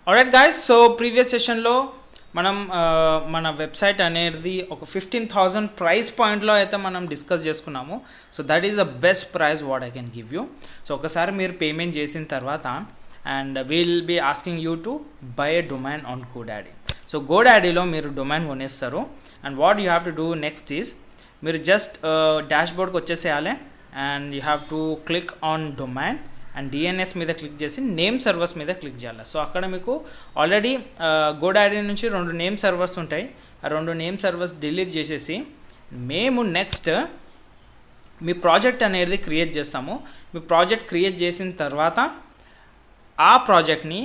Alright guys, so previous సెషన్లో మనం మన వెబ్సైట్ అనేది ఒక 15,000 ప్రైస్ పాయింట్లో అయితే మనం డిస్కస్ చేసుకున్నాము. So that is the best price what I can give you. So ఒకసారి మీరు పేమెంట్ చేసిన తర్వాత and will be asking you to buy a domain on GoDaddy. So గోడాడీలో మీరు డొమైన్ కొనేస్తారు and what you have to do next is మీరు just డాష్బోర్డ్కి వచ్చేసేయాలి and you have to click on domain and DNS మీద click చేసి name servers మీద click చేయాలి. సో అక్కడ మీకు ఆల్రెడీ గోడాడీ నుంచి 2 నేమ్ సర్వర్స్ ఉంటాయి. ఆ 2 నేమ్ సర్వర్స్ డిలీట్ చేసేసి మేము నెక్స్ట్ మీ ప్రాజెక్ట్ అనేది క్రియేట్ చేస్తాము. మీ ప్రాజెక్ట్ క్రియేట్ చేసిన తర్వాత ఆ ప్రాజెక్ట్ని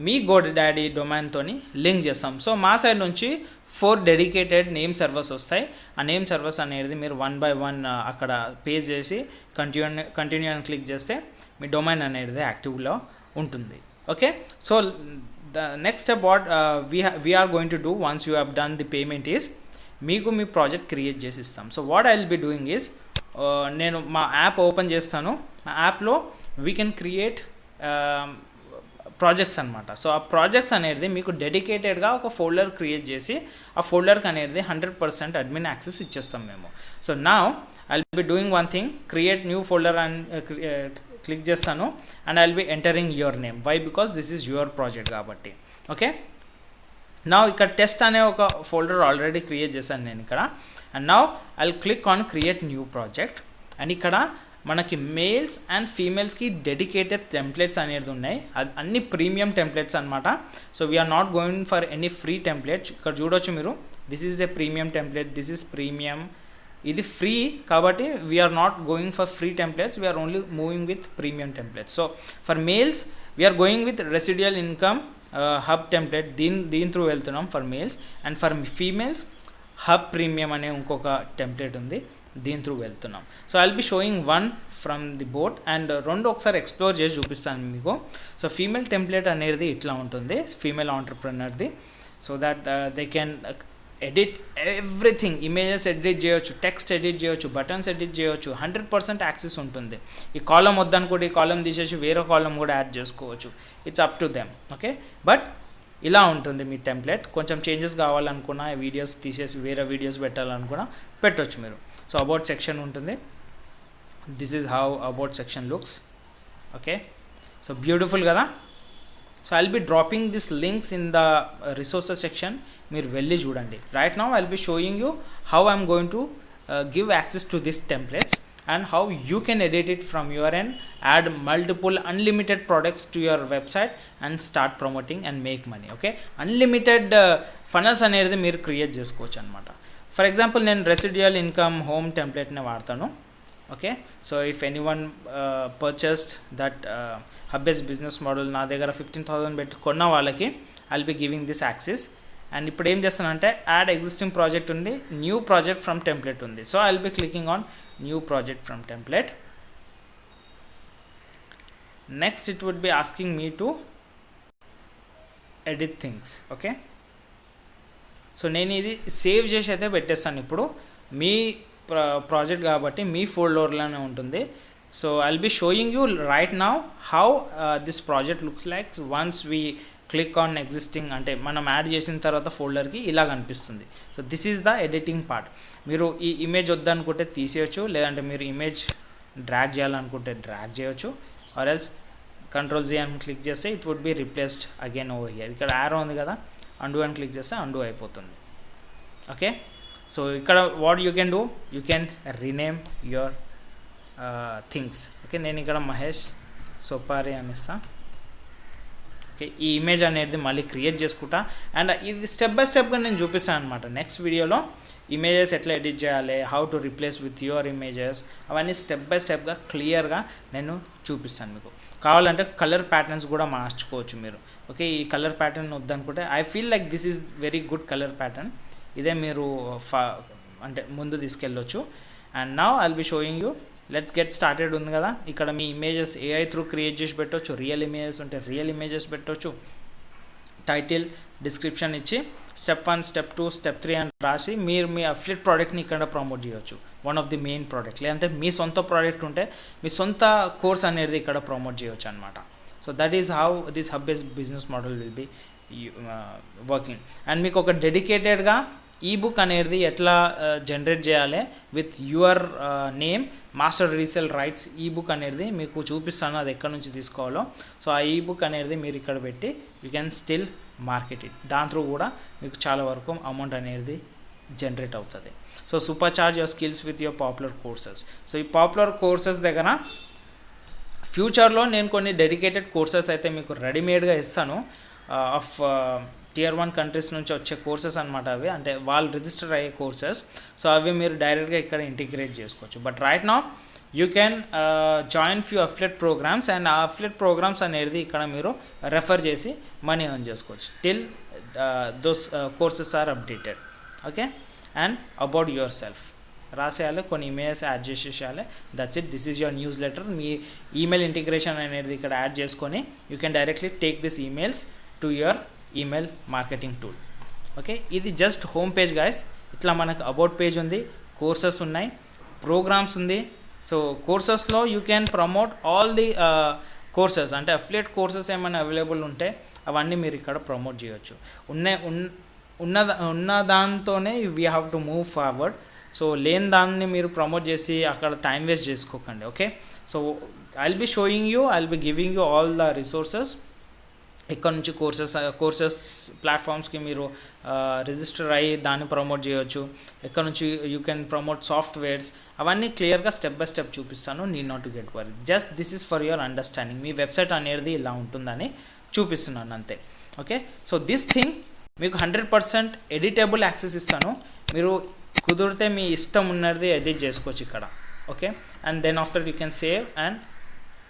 మీ గోడాడీ డొమైన్తో లింక్ చేస్తాం. సో మా సైడ్ నుంచి 4 డెడికేటెడ్ నేమ్ సర్వర్స్ వస్తాయి. ఆ నేమ్ సర్వర్స్ అనేది మీరు 1 by 1 అక్కడ పే చేసి కంటిన్యూ అని క్లిక్ చేస్తే మీ డొమైన్ అనేది యాక్టివ్లో ఉంటుంది. Okay, so the next step what we are going to do once you have done the payment is మీకు మీ ప్రాజెక్ట్ క్రియేట్ చేసి ఇస్తాం. So what I will be doing is నేను మా యాప్ ఓపెన్ చేస్తాను. మా యాప్లో వీ కెన్ క్రియేట్ ప్రాజెక్ట్స్ అనమాట. సో ఆ ప్రాజెక్ట్స్ అనేది మీకు డెడికేటెడ్గా ఒక ఫోల్డర్ క్రియేట్ చేసి ఆ ఫోల్డర్కి అనేది 100% అడ్మిన్ యాక్సెస్ ఇచ్చేస్తాం మేము. సో నా I will be doing one thing, create new folder and click చేస్తాను and I will be entering your name. Why? Because this is your project కాబట్టి. ఓకే, నా ఇక్కడ టెస్ట్ అనే ఒక ఫోల్డర్ ఆల్రెడీ క్రియేట్ చేశాను నేను ఇక్కడ. And now I will click on create new project. And ఇక్కడ మనకి మేల్స్ అండ్ ఫీమేల్స్కి డెడికేటెడ్ టెంప్లెట్స్ అనేది ఉన్నాయి. అన్ని ప్రీమియం టెంప్లెట్స్ అనమాట. So we are not going for any free template. ఇక్కడ చూడొచ్చు మీరు, this is a premium template, this is premium. ఇది ఫ్రీ కాబట్టి we are not going for free templates, we are only moving with premium templates. So for males we are going with residual income hub template, దీని through వెళ్తున్నాం for males. And for females hub premium అనే ఇంకొక template ఉంది, దీని through వెళ్తున్నాం. So I will be sowing one from the boat and 2 ఒకసారి explore చేసి చూపిస్తాను మీకు. సో ఫీమేల్ టెంప్లెట్ అనేది ఇట్లా ఉంటుంది, ఫీమేల్ ఆంటర్ప్రెనర్ది. So that they can edit everything, images edit చేయొచ్చు, టెక్స్ట్ ఎడిట్ చేయొచ్చు, బటన్స్ ఎడిట్ చేయొచ్చు, 100% యాక్సెస్ ఉంటుంది. ఈ కాలం వద్దనుకోండి, ఈ కాలం తీసేసి వేరే కాలం కూడా యాడ్ చేసుకోవచ్చు. It's up to them. Okay, but ఇలా ఉంటుంది మీ టెంప్లెట్. కొంచెం చేంజెస్ కావాలనుకున్నా, వీడియోస్ తీసేసి వేరే వీడియోస్ పెట్టాలనుకున్నా పెట్టవచ్చు మీరు. సో అబౌట్ సెక్షన్ ఉంటుంది, this is how about section looks. Okay, so beautiful కదా. So I will be dropping this links in the resources section, మీరు వెళ్ళి చూడండి. Right now I will be showing you how I'm going to give access to this templates and how you can edit it from your end, add multiple unlimited products to your website and start promoting and make money. Okay, unlimited funnels అనేది మీరు create చేసుకోవచ్చు అనమాట. For example నేను residual income home టెంప్లెట్ని వాడతాను. Okay, so if any one purchased that hubs business model నా దగ్గర 15,000 పెట్టి కొన్న వాళ్ళకి I will be giving this access. And ఇప్పుడు ఏం చేస్తానంటే యాడ్ ఎగ్జిస్టింగ్ ప్రాజెక్ట్ ఉంది, న్యూ ప్రాజెక్ట్ ఫ్రమ్ టెంప్లెట్ ఉంది. So I will be clicking on new project from template. Next it would be asking me to edit things. Okay, so నేను ఇది save చేసి అయితే పెట్టేస్తాను. ఇప్పుడు మీ ప్రాజెక్ట్ కాబట్టి మీ ఫోల్డర్లోనే ఉంటుంది. So I will be showing you right now how this project looks like once we click on existing. అంటే మనం యాడ్ చేసిన తర్వాత ఫోల్డర్కి ఇలా కనిపిస్తుంది. So this is the editing part. మీరు ఈ ఇమేజ్ వద్దనుకుంటే తీసేయచ్చు, లేదంటే మీరు ఇమేజ్ డ్రాగ్ చేయాలనుకుంటే డ్రాగ్ చేయొచ్చు, ఆర్ ఎల్స్ Ctrl+Z అని క్లిక్ చేస్తే it would be replaced again over here. ఇక్కడ యారో ఉంది కదా, అండూ అని క్లిక్ చేస్తే అండూ అయిపోతుంది. ఓకే, సో ఇక్కడ what you can do, you can rename your things. Okay, నేను ఇక్కడ మహేష్ సోపారి అని ఇస్తా. ఓకే, ఈ ఇమేజ్ అనేది మళ్ళీ క్రియేట్ చేసుకుంటా అండ్ ఇది స్టెప్ బై స్టెప్గా నేను చూపిస్తాను అనమాట. నెక్స్ట్ వీడియోలో ఇమేజెస్ ఎట్లా ఎడిట్ చేయాలి, how to replace with your images, అవన్నీ స్టెప్ బై స్టెప్గా క్లియర్గా నేను చూపిస్తాను మీకు. కావాలంటే కలర్ ప్యాటర్న్స్ కూడా మార్చుకోవచ్చు మీరు. ఓకే, ఈ కలర్ ప్యాటర్న్ వద్దనుకుంటే I feel like this is very good colour pattern, ఇదే మీరు అంటే ముందు తీసుకెళ్ళొచ్చు. And now I will be showing you, let's get started ఉంది కదా. ఇక్కడ మీ ఇమేజెస్ ఏఐ త్రూ క్రియేట్ చేసి పెట్టవచ్చు, రియల్ ఇమేజెస్ ఉంటే రియల్ ఇమేజెస్ పెట్టవచ్చు, టైటిల్ డిస్క్రిప్షన్ ఇచ్చి స్టెప్ 1 స్టెప్ 2 స్టెప్ 3 అని రాసి మీరు మీ అఫిలియేట్ ప్రోడక్ట్ని ఇక్కడ ప్రమోట్ చేయవచ్చు. One of the main product, లేదంటే మీ సొంత ప్రోడక్ట్ ఉంటే మీ సొంత కోర్స్ అనేది ఇక్కడ ప్రమోట్ చేయవచ్చు అనమాట. So that is how this hub based business model will be working. And మీకు ఒక డెడికేటెడ్గా ఈబుక్ అనేది ఎట్లా జనరేట్ చేయాలి with your name, master resale rights ebook అనేది మీకు చూపిస్తాను అది ఎక్కడి నుంచి తీసుకోవాలో. సో ఆ ఈబుక్ అనేది మీరు ఇక్కడ పెట్టి you can still market it. దాని త్రూ కూడా మీకు చాలా వరకు అమౌంట్ అనేది జనరేట్ అవుతుంది. So super charge your skills with your popular courses. So ఈ పాపులర్ కోర్సెస్ దగ్గర ఫ్యూచర్లో నేను కొన్ని డెడికేటెడ్ కోర్సెస్ అయితే మీకు రెడీమేడ్గా ఇస్తాను. ఆఫ్ Tier 1 కంట్రీస్ నుంచి వచ్చే కోర్సెస్ అనమాట అవి, అంటే వాళ్ళు రిజిస్టర్ అయ్యే కోర్సెస్. సో అవి మీరు డైరెక్ట్గా ఇక్కడ ఇంటిగ్రేట్ చేసుకోవచ్చు. But right now you can join few affiliate programs, and ఆ అఫ్లెట్ ప్రోగ్రామ్స్ అనేది ఇక్కడ మీరు రెఫర్ చేసి మనీ ఎర్న్ చేసుకోవచ్చు till those courses are updated. Okay, and about yourself రాసేయాలి, కొన్ని ఇమెయిల్స్ యాడ్ చేసేసేయాలి. That's it, this is your newsletter. మీ ఈమెయిల్ ఇంటిగ్రేషన్ అనేది ఇక్కడ యాడ్ చేసుకొని you can directly take this emails to your email marketing tool. Okay, ఇది just home page guys. ఇట్లా మనకు అబౌట్ పేజ్ ఉంది, కోర్సెస్ ఉన్నాయి, ప్రోగ్రామ్స్ ఉంది. సో కోర్సెస్లో you can promote all the courses, అంటే అఫిలియేట్ కోర్సెస్ ఏమైనా అవైలబుల్ ఉంటే అవన్నీ మీరు ఇక్కడ ప్రమోట్ చేయొచ్చు. ఉన్న దాంతోనే we have to move forward. So లేని దాన్ని మీరు ప్రమోట్ చేసి అక్కడ టైం వేస్ట్ చేసుకోకండి. Okay, so I will be showing you, I will be giving you all the resources. ఇక్కడ నుంచి కోర్సెస్ ప్లాట్ఫామ్స్కి మీరు రిజిస్టర్ అయ్యి దాన్ని ప్రమోట్ చేయొచ్చు. ఇక్కడ నుంచి యూ కెన్ ప్రమోట్ సాఫ్ట్వేర్స్, అవన్నీ క్లియర్గా స్టెప్ బై స్టెప్ చూపిస్తాను. Need not to get worry, just this is for your understanding. Me website అనేది ఇలా ఉంటుందని చూపిస్తున్నాను అంతే. ఓకే, సో దిస్ థింగ్ మీకు 100% ఎడిటబుల్ యాక్సెస్ ఇస్తాను. మీరు కుదిరితే మీ ఇష్టం ఉన్నది ఎడిట్ చేసుకోవచ్చు ఇక్కడ. Okay, and then after you can save, and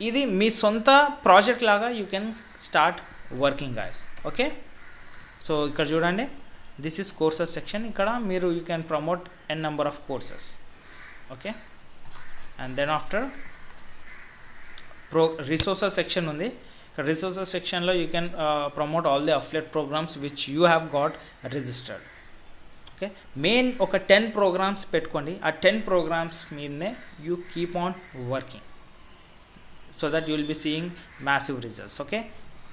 ఇది మీ సొంత ప్రాజెక్ట్ లాగా you can start working guys. Okay, so ఇక్కడ చూడండి, దిస్ ఈస్ కోర్సెస్ సెక్షన్. ఇక్కడ మీరు you can promote an number of courses. Okay, and then after resources section ఉంది. ఇక్కడ రిసోర్సెస్ సెక్షన్లో you can promote all the affiliate programs which you have got registered. Okay, main ఒక 10 programs పెట్టుకోండి. ఆ 10 programmes మీదనే you keep on working so that you will be seeing massive results. Okay,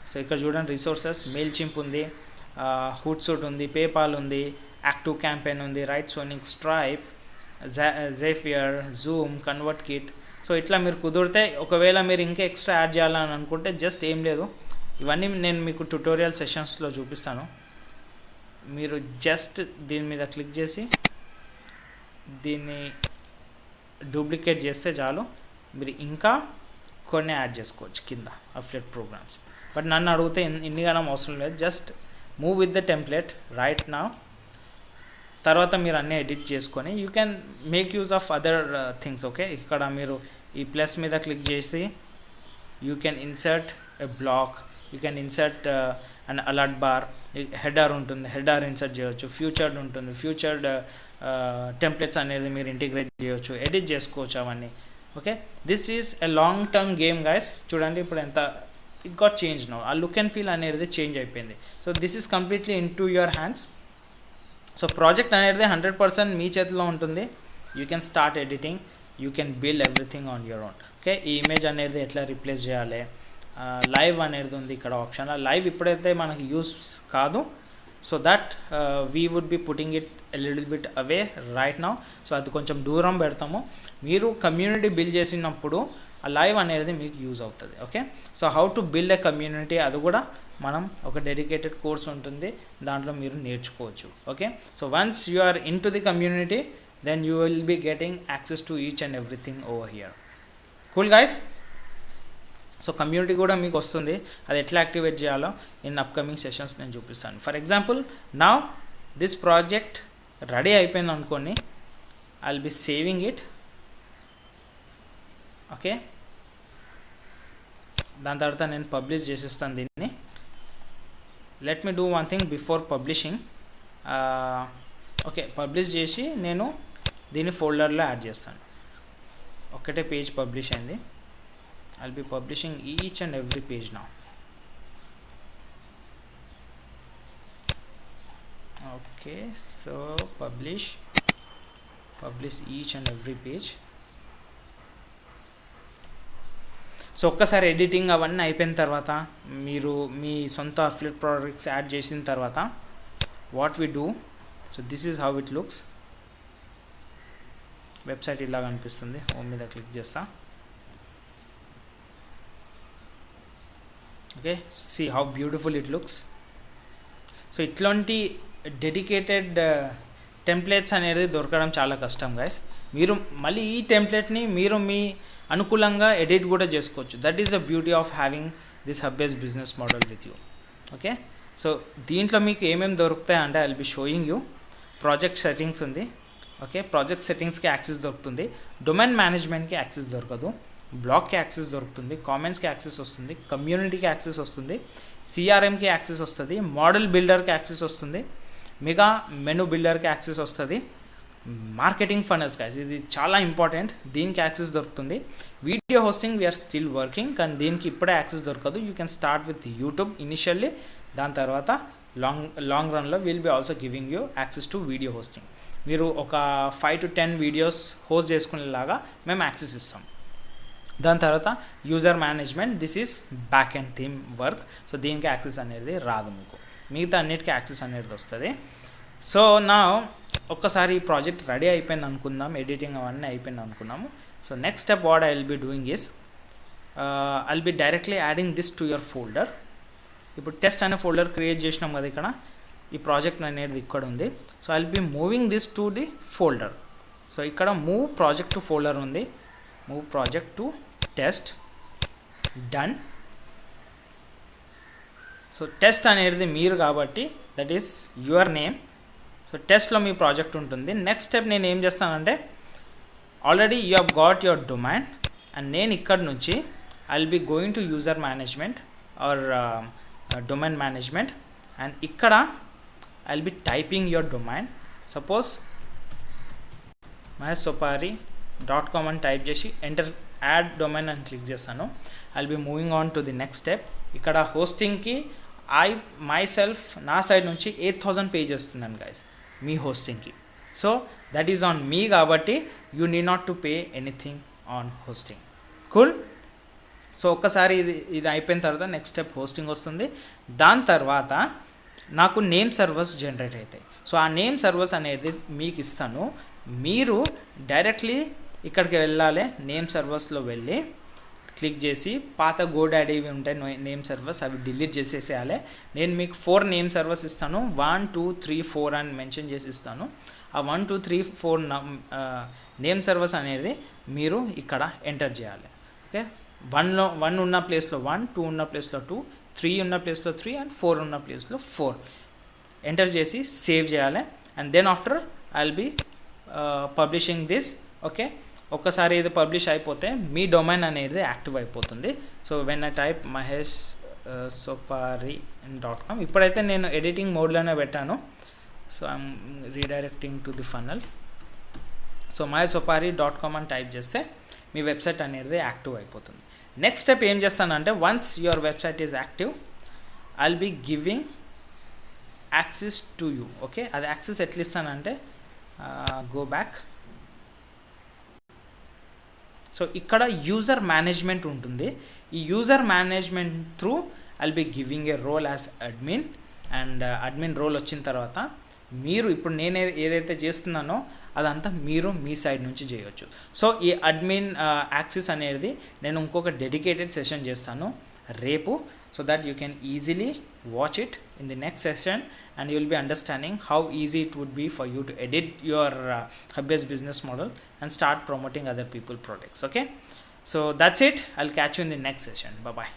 so ఇక్కడ చూడండి, resources mail chimp ఉంది, హుట్సూట్ ఉంది, PayPal ఉంది, Active Campaign ఉంది, Writesonic, Stripe, Zapier, Zoom, ConvertKit. So ఇట్లా మీరు కుదిరితే, ఒకవేళ మీరు ఇంకా ఎక్స్ట్రా యాడ్ చేయాలని అనుకుంటే జస్ట్ ఏం లేదు, ఇవన్నీ నేను మీకు ట్యుటోరియల్ సెషన్స్లో చూపిస్తాను. మీరు జస్ట్ దీని మీద క్లిక్ చేసి దీన్ని డూప్లికేట్ చేస్తే చాలు, మీరు ఇంకా కొన్ని యాడ్ చేసుకోవచ్చు కింద అఫిలియేట్ ప్రోగ్రామ్స్. బట్ నన్ను అడిగితే ఇన్నిగానం అవసరం లేదు, just move with the template right నా. తర్వాత మీరు అన్నీ ఎడిట్ చేసుకొని you can make use of other things. Okay, ఇక్కడ మీరు ఈ ప్లస్ మీద క్లిక్ చేసి you can insert a block, you can insert and alert bar, header ఉంటుంది, హెడర్ ఇన్సర్ట్ చేయవచ్చు, ఫ్యూచర్డ్ ఉంటుంది, ఫ్యూచర్డ్ టెంప్లెట్స్ అనేది మీరు ఇంటిగ్రేట్ చేయవచ్చు, ఎడిట్ చేసుకోవచ్చు అవన్నీ. Okay, this is a long term game guys. చూడండి ఇప్పుడు ఎంత ఇట్ గాట్ చేంజ్ నౌ, ఆ లుక్ అండ్ ఫీల్ అనేది చేంజ్ అయిపోయింది. So this is completely in to your hands. So project అనేది 100% మీ చేతిలో ఉంటుంది. You can start editing, you can build everything on your own. Okay, ఈ ఇమేజ్ అనేది ఎట్లా replace చేయాలి, లైవ్ అనేది ఉంది ఇక్కడ ఆప్షన్. లైవ్ ఇప్పుడైతే మనకి యూస్ కాదు, so that we would be putting it a little bit away right now. So అది కొంచెం దూరం పెడతాము. మీరు కమ్యూనిటీ బిల్డ్ చేసినప్పుడు ఆ లైవ్ అనేది మీకు యూజ్ అవుతుంది. Okay, so how to build a community, అది కూడా మనం ఒక డెడికేటెడ్ కోర్స్ ఉంటుంది, దాంట్లో మీరు నేర్చుకోవచ్చు. Okay, so once you are into the community then you will be getting access to each and everything over here. Cool guys, so community కూడా మీకు వస్తుంది, అది ఎట్లా యాక్టివేట్ చేయాలో ఇన్ అప్కమింగ్ సెషన్స్ నేను చూపిస్తాను. ఫర్ ఎగ్జాంపుల్ నా this project ready అయిపోయింది అనుకోండి, I will B saving it. Okay, దాని తర్వాత నేను పబ్లిష్ చేసేస్తాను దీన్ని. Let me do one thing before publishing. Okay, publish చేసి నేను దీన్ని ఫోల్డర్లో యాడ్ చేస్తాను. ఒకటే పేజ్ పబ్లిష్ అయింది. I'll be publishing each and every page now. Okay, so publish each and every page. So ఒక్కసారి ఎడిటింగ్ అవన్నీ అయిపోయిన తర్వాత మీరు మీ సొంత అఫిలియేట్ ప్రోడక్ట్స్ యాడ్ చేసిన తర్వాత what we do, so this is how it looks. Website ఇలా కనిపిస్తుంది. హోమ్ మీద క్లిక్ చేస్తా. Okay, see how beautiful it looks. So ఇట్లాంటి డెడికేటెడ్ టెంప్లెట్స్ అనేది దొరకడం చాలా కష్టం గైస్. మీరు మళ్ళీ ఈ టెంప్లెట్ని మీరు మీ అనుకూలంగా ఎడిట్ కూడా చేసుకోవచ్చు. That is the beauty of having this hub based business model with you. Okay, so దీంట్లో మీకు ఏమేమి దొరుకుతాయి అంటే I will be showing you. Project settings ఉంది. ఓకే, ప్రాజెక్ట్ సెట్టింగ్స్కి యాక్సెస్ దొరుకుతుంది. డొమైన్ మేనేజ్మెంట్కి యాక్సెస్ దొరకదు. బ్లాగ్కి యాక్సెస్ దొరుకుతుంది. కామెంట్స్కి యాక్సెస్ వస్తుంది. కమ్యూనిటీకి యాక్సెస్ వస్తుంది. సిఆర్ఎంకి యాక్సెస్ వస్తుంది. మోడల్ బిల్డర్కి యాక్సెస్ వస్తుంది. మెగా మెనూ బిల్డర్కి యాక్సెస్ వస్తుంది. మార్కెటింగ్ ఫనల్స్ గైస్, ఇది చాలా ఇంపార్టెంట్. దీనికి యాక్సెస్ దొరుకుతుంది. Video hosting we're still working, కానీ దీనికి ఇప్పుడే యాక్సెస్ దొరకదు. You can start with YouTube initially. దాని తర్వాత లాంగ్ రన్లో will be also giving you access to video hosting. మీరు ఒక 5 to 10 వీడియోస్ హోస్ట్ చేసుకునేలాగా మేము యాక్సెస్ ఇస్తాం. దాని తర్వాత user management, this is back and theme work. So దీనికి యాక్సెస్ అనేది రాదు మీకు. మిగతా అన్నిటికీ యాక్సెస్ అనేది వస్తుంది. సో నా ఒక్కసారి ఈ ప్రాజెక్ట్ రెడీ అయిపోయింది అనుకుందాం, ఎడిటింగ్ అవన్నీ అయిపోయింది అనుకున్నాము. So next step what I will be doing is I will be directly adding this to your folder. ఇప్పుడు టెస్ట్ అనే ఫోల్డర్ క్రియేట్ చేసినాం కదా, ఇక్కడ ఈ ప్రాజెక్ట్ అనేది ఇక్కడ ఉంది. So I will be moving this to the folder. So ఇక్కడ మూవ్ ప్రాజెక్ట్ టు ఫోల్డర్ ఉంది. Move project to test, done. So test అనేది మీరు కాబట్టి that is your name. So టెస్ట్లో మీ ప్రాజెక్ట్ ఉంటుంది. నెక్స్ట్ స్టెప్ నేను ఏం చేస్తానంటే, already you have got your domain and నేను ఇక్కడ నుంచి I will be going to user management or domain management and ఇక్కడ I will be typing your domain. Suppose maheshsopari.com అని టైప్ చేసి ఎంటర్ యాడ్ డొమైన్ అని క్లిక్ చేస్తాను. I will be moving on to the next step. ఇక్కడ హోస్టింగ్కి myself నా side నుంచి 8,000 pay చేస్తున్నాను గైస్ మీ హోస్టింగ్కి. So that is on me కాబట్టి you need not to pay anything on hosting. Cool. So ఒక్కసారి ఇది అయిపోయిన తర్వాత నెక్స్ట్ స్టెప్ హోస్టింగ్ వస్తుంది. దాని తర్వాత నాకు నేమ్ సర్వర్స్ జనరేట్ అవుతాయి. సో ఆ నేమ్ సర్వర్స్ అనేది మీకు ఇస్తాను. మీరు డైరెక్ట్లీ ఇక్కడికి వెళ్ళాలి. నేమ్ సర్వర్స్లో వెళ్ళి క్లిక్ చేసి పాత గోడాడీ ఉంటాయి నేమ్ సర్వర్స్, అవి డిలీట్ చేసేసేయాలి. నేను మీకు 4 నేమ్ సర్వర్స్ ఇస్తాను. 1, 2, 3, 4 అని మెన్షన్ చేసి ఇస్తాను. ఆ 1, 2, 3, 4 నేమ్ సర్వర్స్ అనేది మీరు ఇక్కడ ఎంటర్ చేయాలి. ఓకే, 1 ఉన్న ప్లేస్లో 1, 2 ఉన్న ప్లేస్లో 2, 3 ఉన్న ప్లేస్లో 3 అండ్ 4 ఉన్న ప్లేస్లో 4 ఎంటర్ చేసి సేవ్ చేయాలి. And then after I will be publishing this. Okay, ఒక్కసారి ఇది పబ్లిష్ అయిపోతే మీ డొమైన్ అనేది యాక్టివ్ అయిపోతుంది. So when I type maheshsopari.com, ఇప్పుడైతే నేను ఎడిటింగ్ మోడ్లోనే పెట్టాను. So I'm redirecting to the funnel. So maheshsopari.com అని టైప్ చేస్తే మీ వెబ్సైట్ అనేది యాక్టివ్ అయిపోతుంది. నెక్స్ట్ స్టెప్ ఏం చేస్తానంటే, once your website is active I will be giving access to you. Okay, అది యాక్సెస్ ఎట్లా ఇస్తానంటే గో బ్యాక్. సో ఇక్కడ యూజర్ మేనేజ్మెంట్ ఉంటుంది. ఈ user management through I will be giving a role as admin. And admin role వచ్చిన తర్వాత మీరు ఇప్పుడు నేను ఏదైతే చేస్తున్నానో అదంతా మీరు మీ సైడ్ నుంచి చేయవచ్చు. సో ఈ అడ్మిన్ యాక్సెస్ అనేది నేను ఇంకొక డెడికేటెడ్ సెషన్ చేస్తాను రేపు. So that you can easily watch it in the next session and you will be understanding how easy it would be for you to edit your hub-based business model and start promoting other people products. Okay, so that's it. I'll catch you in the next session. Bye bye.